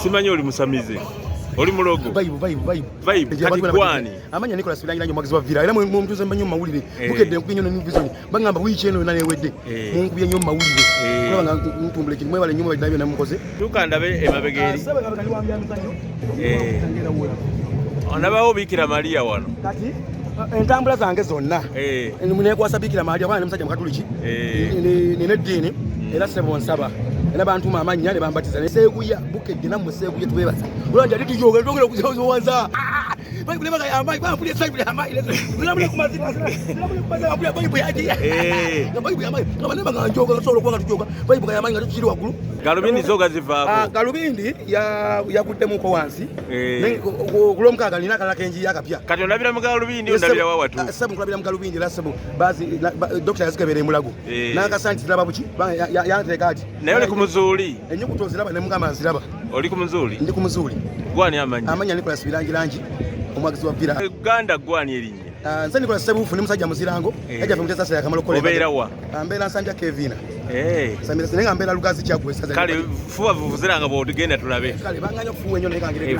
Simanyi oli musamize. Oli mulogo. Vibe. Kati gwani. Amanya Nicholas Bilangira nyo mwagizi wa vira. Era mu mtuze mbanyo mawulire. Bukedde kunyona ni vision. Bangamba wichi eno nane wedde. Mungu bya nyo mawulire. Kulanga ntumbule kimwe wale nyuma bidabyo na mukoze. Tukandabe emabegeri. Sabe kabali wambya mizanyo. Onabawo Bikira Maria wano. Kati entambula zange zonna. Mune kwasa Bikira Maria bwana musajja mukatuliki. Nine dini era sebo nsaba. Era bantu amanya ne bambatiza ne seguya bukedde na museguya tubebaza. Ulanja diti yoga ndongera kuzozo wanza. Bali kulema kaya mai ba puli sai ya mai ile. Ulamule kumazira. Ulamule kumazira puli bali buyaji. Na bali ya mai. Kama ne banga njoga solo kwa tujoga. Bali banga mai ngati chiri wakulu. Galubindi zoga zivako. Galubindi ya kudemu ko wansi. Kulomkaga nina kala kenji yakapya. Kati ondabira mu galubindi ondabira wa watu. Sabu kulabira mu galubindi la sabu bazi doctor yazikebere mulago. Nanga santi zilaba buchi ya tekati. Nayo le kumuzuli. Enyukuto zilaba ne mukama zilaba. Oli kumuzuli? Ndi kumuzuli. Gwani amanya? Amanya Nicholas Bilangirangi omwagizi wa vira. Uganda gwani erinya? Nze Nicholas Sebufu ni musajja muzirango. Ajja from Texas ya Kamalo College. Obeera wa? Mbeera Nsanja Kevina. Samira sinenga mbeera Lugazi kyagwe saza. Kale fuwa vuvuziranga bo tugenda tulabe. Kale banganya okufuwa ennyo nekangire.